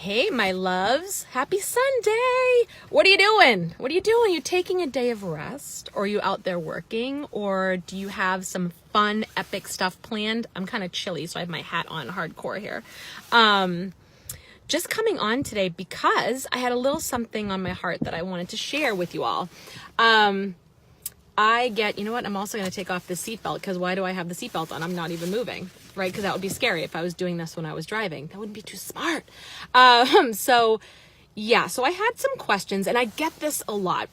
Hey, my loves. Happy Sunday. What are you doing? What are you doing? You taking a day of rest? Or are you out there working? Or do you have some fun, epic stuff planned? I'm kind of chilly, so I have my hat on hardcore here. Just coming on today because I had a little something on my heart that I wanted to share with you all. You know what? I'm also going to take off the seatbelt because why do I have the seatbelt on? I'm not even moving, right? Because that would be scary if I was doing this when I was driving. That wouldn't be too smart. So I had some questions, and I get this a lot.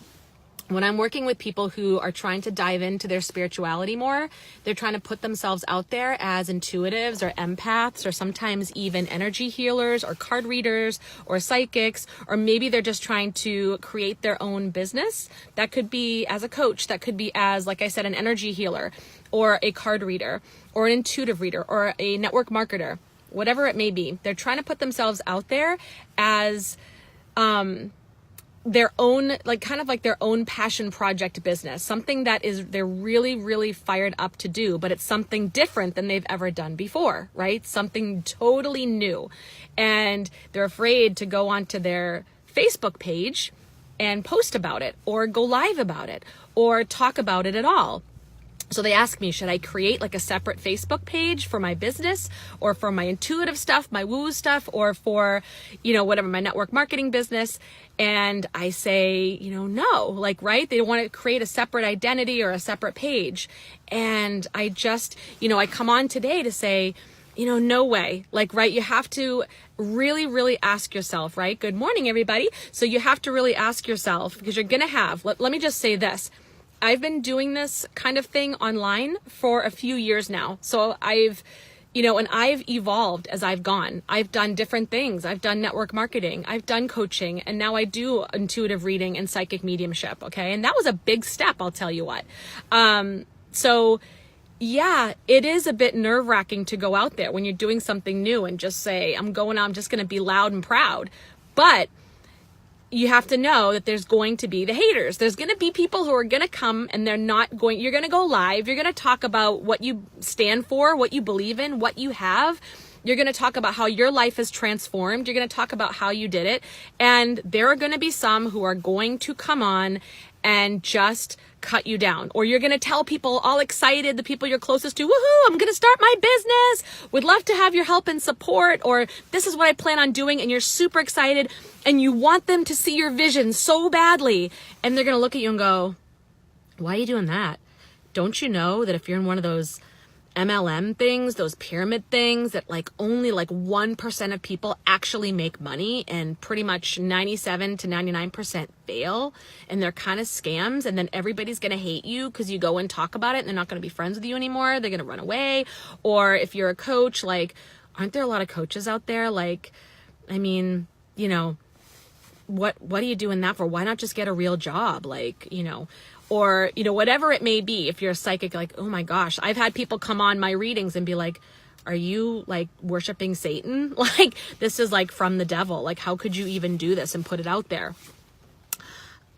When I'm working with people who are trying to dive into their spirituality more, they're trying to put themselves out there as intuitives or empaths or sometimes even energy healers or card readers or psychics, or maybe they're just trying to create their own business. That could be as a coach, that could be as, like I said, an energy healer or a card reader or an intuitive reader or a network marketer, whatever it may be. They're trying to put themselves out there as their own, their own passion project business, something that they're really, really fired up to do, but it's something different than they've ever done before, right? Something totally new. And they're afraid to go onto their Facebook page and post about it or go live about it or talk about it at all. So they ask me, should I create like a separate Facebook page for my business or for my intuitive stuff, my woo stuff, or for, whatever, my network marketing business? And I say, no, right? They want to create a separate identity or a separate page. And I just, I come on today to say, no way. Right? You have to really, really ask yourself, right? Good morning, everybody. So you have to really ask yourself, because you're going to have, let me just say this. I've been doing this kind of thing online for a few years now. So I've evolved as I've gone. I've done different things. I've done network marketing. I've done coaching. And now I do intuitive reading and psychic mediumship. Okay. And that was a big step, I'll tell you what. It is a bit nerve-wracking to go out there when you're doing something new and just say, I'm just going to be loud and proud. But you have to know that there's going to be the haters. There's going to be people who are going to come and you're going to go live. You're going to talk about what you stand for, what you believe in, what you have. You're going to talk about how your life is transformed. You're going to talk about how you did it. And there are going to be some who are going to come on and just cut you down. Or you're going to tell people all excited, the people you're closest to, woohoo, I'm going to start my business. Would love to have your help and support. Or this is what I plan on doing. And you're super excited and you want them to see your vision so badly. And they're going to look at you and go, why are you doing that? Don't you know that if you're in one of those MLM things, those pyramid things that only 1% of people actually make money and pretty much 97 to 99% fail and they're kind of scams, and then everybody's going to hate you because you go and talk about it and they're not going to be friends with you anymore. They're going to run away. Or if you're a coach, aren't there a lot of coaches out there? What are you doing that for? Why not just get a real job? Or, whatever it may be. If you're a psychic, oh my gosh, I've had people come on my readings and be like, are you worshiping Satan? This is from the devil. How could you even do this and put it out there?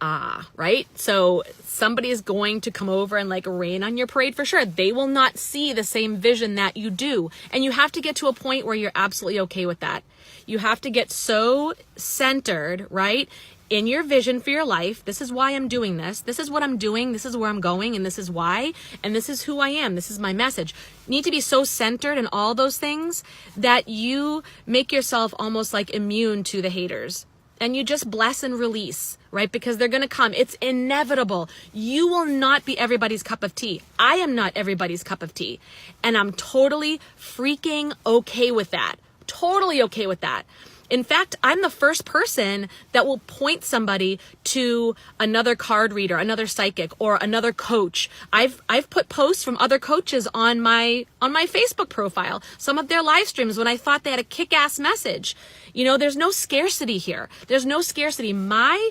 Right? So somebody is going to come over and rain on your parade for sure. They will not see the same vision that you do. And you have to get to a point where you're absolutely okay with that. You have to get so centered, right, in your vision for your life. This is why I'm doing this. This is what I'm doing. This is where I'm going. And this is why. And this is who I am. This is my message. You need to be so centered in all those things that you make yourself almost immune to the haters. And you just bless and release, right? Because they're going to come. It's inevitable. You will not be everybody's cup of tea. I am not everybody's cup of tea. And I'm totally freaking okay with that. Totally okay with that. In fact, I'm the first person that will point somebody to another card reader, another psychic, or another coach. I've put posts from other coaches on my Facebook profile, some of their live streams when I thought they had a kick-ass message. There's no scarcity here. There's no scarcity. My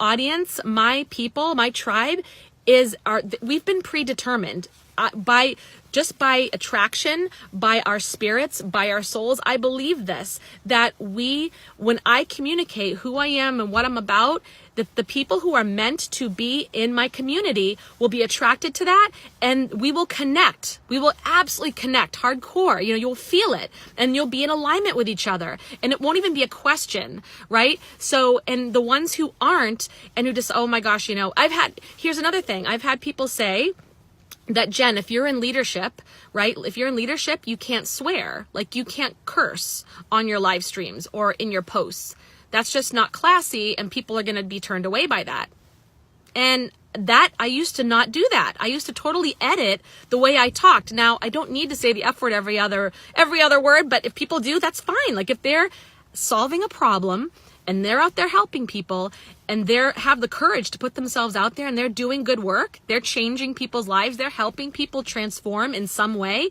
audience, my people, my tribe we've been predetermined by just by attraction, by our spirits, by our souls. I believe this, that when I communicate who I am and what I'm about, that the people who are meant to be in my community will be attracted to that, and we will connect. We will absolutely connect hardcore. You'll feel it, and you'll be in alignment with each other, and it won't even be a question, right? So, and the ones who aren't, and who just, oh my gosh, here's another thing. I've had people say that, Jen, if you're in leadership, right? If you're in leadership, you can't swear. Like, you can't curse on your live streams or in your posts. That's just not classy, and people are going to be turned away by that. And that, I used to not do that. I used to totally edit the way I talked. Now, I don't need to say the F word every other word, but if people do, that's fine. Like, if they're solving a problem and they're out there helping people and they have the courage to put themselves out there and they're doing good work, they're changing people's lives, they're helping people transform in some way,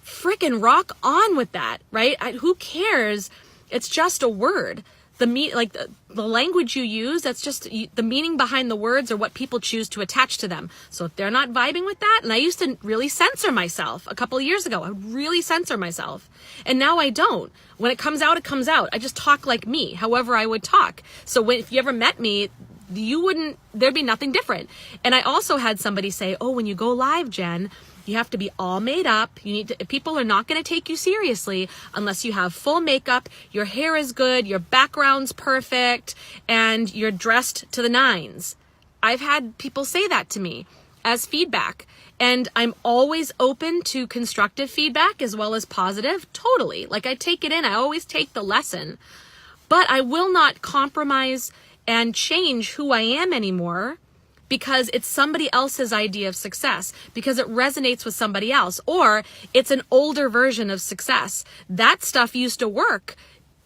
freaking rock on with that, right? Who cares? It's just a word. The language you use, that's just the meaning behind the words or what people choose to attach to them. So if they're not vibing with that, and I used to really censor myself a couple of years ago, I would really censor myself. And now I don't. When it comes out, it comes out. I just talk like me, however I would talk. So if you ever met me, there'd be nothing different. And I also had somebody say, oh, when you go live, Jen, you have to be all made up. People are not going to take you seriously unless you have full makeup, your hair is good, your background's perfect, and you're dressed to the nines. I've had people say that to me as feedback. And I'm always open to constructive feedback as well as positive. Totally. Like, I take it in. I always take the lesson. But I will not compromise and change who I am anymore because it's somebody else's idea of success, because it resonates with somebody else, or it's an older version of success. That stuff used to work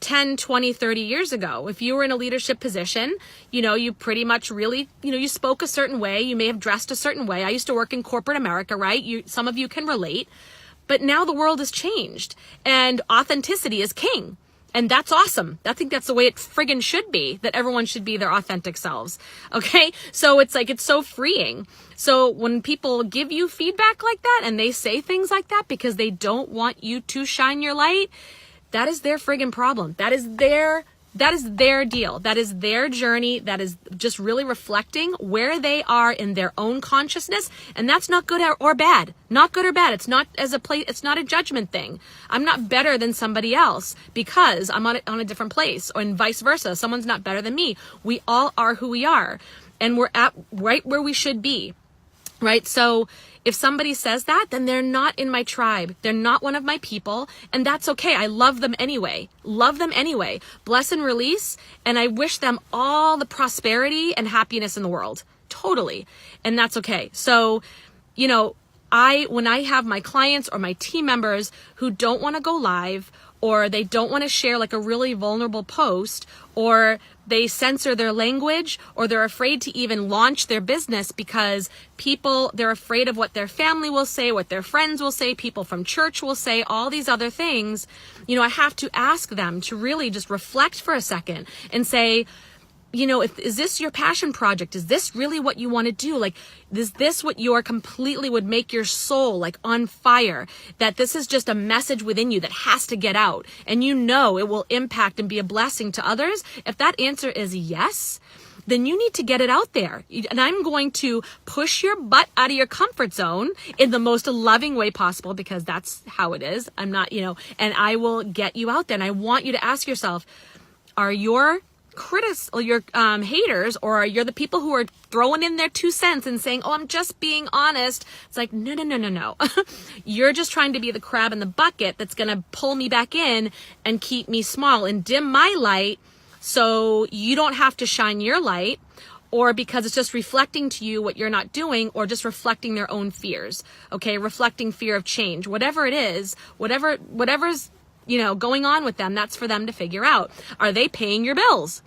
10, 20, 30 years ago. If you were in a leadership position, you pretty much really, you spoke a certain way, you may have dressed a certain way. I used to work in corporate America, right? Some of you can relate, but now the world has changed and authenticity is king. And that's awesome. I think that's the way it friggin' should be, that everyone should be their authentic selves. Okay? So it's so freeing. So when people give you feedback like that and they say things like that because they don't want you to shine your light, that is their friggin' problem. That is their deal. That is their journey. That is just really reflecting where they are in their own consciousness. And that's not good or bad. Not good or bad. It's not it's not a judgment thing. I'm not better than somebody else because I'm on a different place, or vice versa. Someone's not better than me. We all are who we are. And we're at right where we should be. Right? So if somebody says that, then they're not in my tribe. They're not one of my people. And that's okay. I love them anyway. Bless and release. And I wish them all the prosperity and happiness in the world. Totally. And that's okay. So, when I have my clients or my team members who don't want to go live, or they don't want to share like a really vulnerable post, or they censor their language, or they're afraid to even launch their business because they're afraid of what their family will say, what their friends will say, people from church will say, all these other things, I have to ask them to really just reflect for a second and say, is this your passion project? Is this really what you want to do? Like, is this what completely would make your soul like on fire? That this is just a message within you that has to get out, and it will impact and be a blessing to others? If that answer is yes, then you need to get it out there. And I'm going to push your butt out of your comfort zone in the most loving way possible, because that's how it is. I'm not, and I will get you out there. And I want you to ask yourself, are your critics or your haters, or you're the people who are throwing in their 2 cents and saying, oh, I'm just being honest? It's like, no. You're just trying to be the crab in the bucket that's going to pull me back in and keep me small and dim my light, so you don't have to shine your light, or because it's just reflecting to you what you're not doing, or just reflecting their own fears. Okay, reflecting fear of change, whatever it is, whatever's going on with them, that's for them to figure out. Are they paying your bills?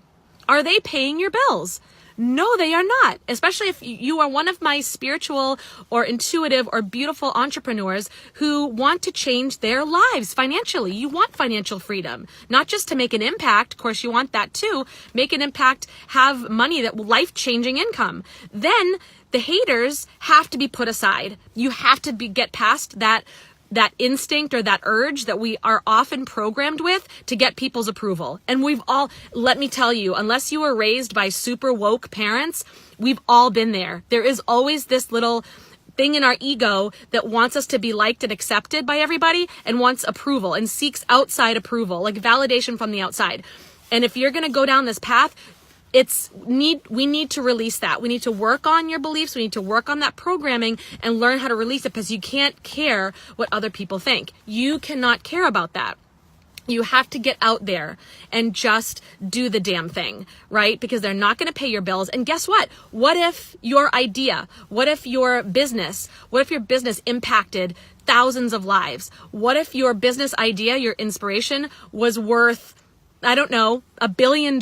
No, they are not. Especially if you are one of my spiritual or intuitive or beautiful entrepreneurs who want to change their lives financially. You want financial freedom, not just to make an impact. Of course, you want that too. Make an impact, have money, that life-changing income. Then The haters have to be put aside. You have to get past that instinct or that urge that we are often programmed with to get people's approval. And we've all, let me tell you, unless you were raised by super woke parents, we've all been there. There is always this little thing in our ego that wants us to be liked and accepted by everybody and wants approval and seeks outside approval, like validation from the outside. And if you're going to go down this path, we need to release that. We need to work on your beliefs. We need to work on that programming and learn how to release it, because you can't care what other people think. You cannot care about that. You have to get out there and just do the damn thing, right? Because they're not going to pay your bills. And guess what? What if your idea, what if your business impacted thousands of lives? What if your business idea, your inspiration was worth, I don't know, $1 billion?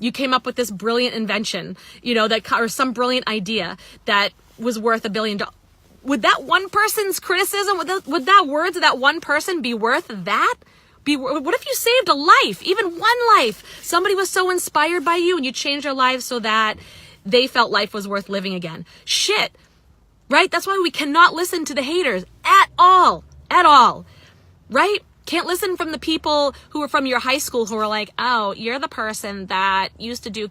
You came up with this brilliant invention, or some brilliant idea that was worth $1 billion. Would that one person's criticism, would that words of that one person be worth that? What if you saved a life, even one life? Somebody was so inspired by you and you changed their lives so that they felt life was worth living again. Shit, right? That's why we cannot listen to the haters at all, right? Can't listen from the people who are from your high school who are like, oh, you're the person that used to do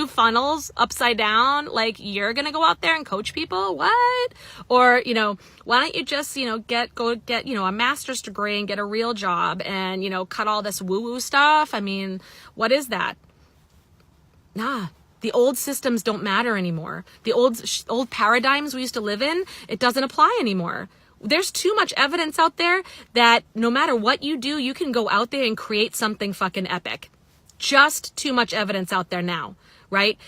funnels upside down. Like, you're going to go out there and coach people? What? Or, why don't you just, go get, a master's degree and get a real job and, cut all this woo-woo stuff? I mean, what is that? Nah. The old systems don't matter anymore. The old paradigms we used to live in, it doesn't apply anymore. There's too much evidence out there that no matter what you do, you can go out there and create something fucking epic. Just too much evidence out there now, right?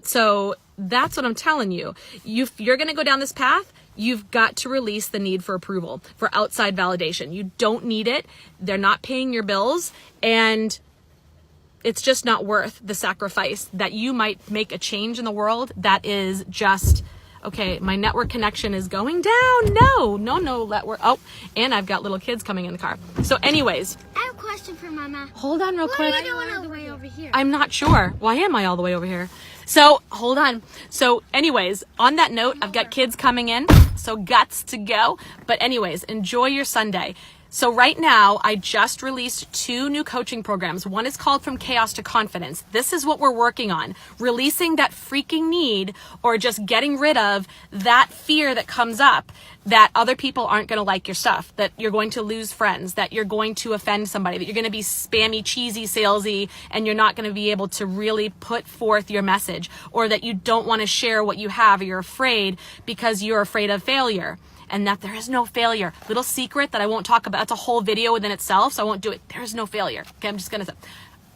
So that's what I'm telling you. If you're going to go down this path, you've got to release the need for approval, for outside validation. You don't need it. They're not paying your bills, and it's just not worth the sacrifice that you might make a change in the world that is just... Okay, my network connection is going down. No, network. Oh, and I've got little kids coming in the car. So anyways. I have a question for Mama. Hold on real quick. Why are you going all the way over here? I'm not sure. Why am I all the way over here? So, hold on. So anyways, on that note, I've got kids coming in. So guts to go. But anyways, enjoy your Sunday. So right now, I just released 2 new coaching programs. One is called From Chaos to Confidence. This is what we're working on. Releasing that freaking need, or just getting rid of that fear that comes up that other people aren't going to like your stuff, that you're going to lose friends, that you're going to offend somebody, that you're going to be spammy, cheesy, salesy, and you're not going to be able to really put forth your message, or that you don't want to share what you have, or you're afraid because you're afraid of failure. And that there is no failure. Little secret that I won't talk about. It's a whole video within itself, so I won't do it. There is no failure. Okay, I'm just going to...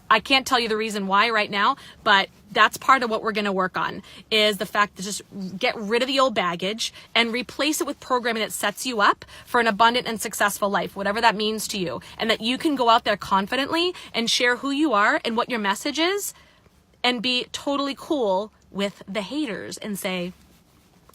I can't tell you the reason why right now, but that's part of what we're going to work on, is the fact to just get rid of the old baggage and replace it with programming that sets you up for an abundant and successful life, whatever that means to you. And that you can go out there confidently and share who you are and what your message is, and be totally cool with the haters and say,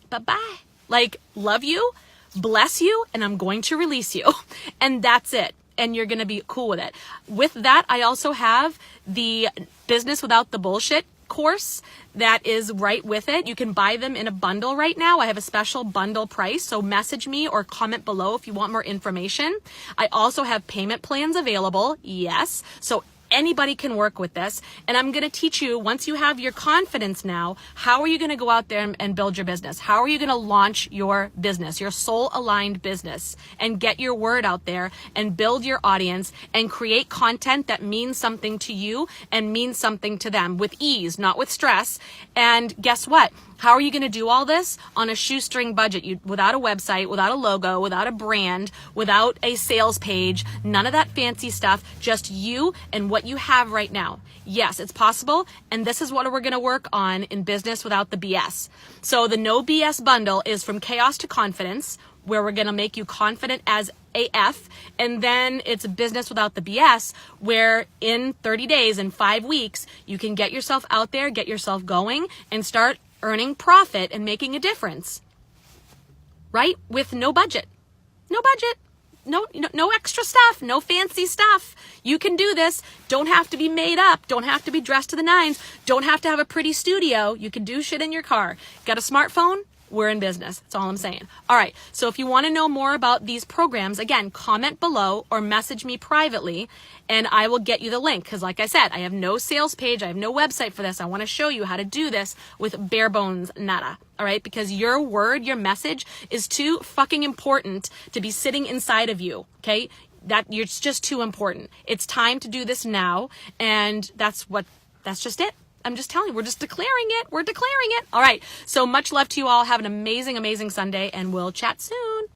bye-bye. Like, love you, bless you, and I'm going to release you. And that's it. And you're going to be cool with it. With that, I also have the Business Without the Bullshit course that is right with it. You can buy them in a bundle right now. I have a special bundle price, so message me or comment below if you want more information. I also have payment plans available. Yes. So anybody can work with this. And I'm going to teach you, once you have your confidence now, how are you going to go out there and build your business? How are you going to launch your business, your soul-aligned business, and get your word out there and build your audience and create content that means something to you and means something to them with ease, not with stress. And guess what? How are you going to do all this on a shoestring budget? Without a website, without a logo, without a brand, without a sales page, none of that fancy stuff, just you and what you have right now. Yes, it's possible. And this is what we're going to work on in Business Without the BS. So the No BS bundle is From Chaos to Confidence, where we're going to make you confident as AF. And then it's Business Without the BS, where in 30 days, in 5 weeks, you can get yourself out there, get yourself going, and start earning profit and making a difference, right? With no budget. No budget. no extra stuff, no fancy stuff. You can do this. Don't have to be made up. Don't have to be dressed to the nines. Don't have to have a pretty studio. You can do shit in your car. Got a smartphone? We're in business. That's all I'm saying. All right. So if you want to know more about these programs, again, comment below or message me privately and I will get you the link. Because like I said, I have no sales page. I have no website for this. I want to show you how to do this with bare bones nada. All right. Because your word, your message is too fucking important to be sitting inside of you. Okay. It's just too important. It's time to do this now. And that's just it. I'm just telling you, we're just declaring it. We're declaring it. All right. So much love to you all. Have an amazing, amazing Sunday and we'll chat soon.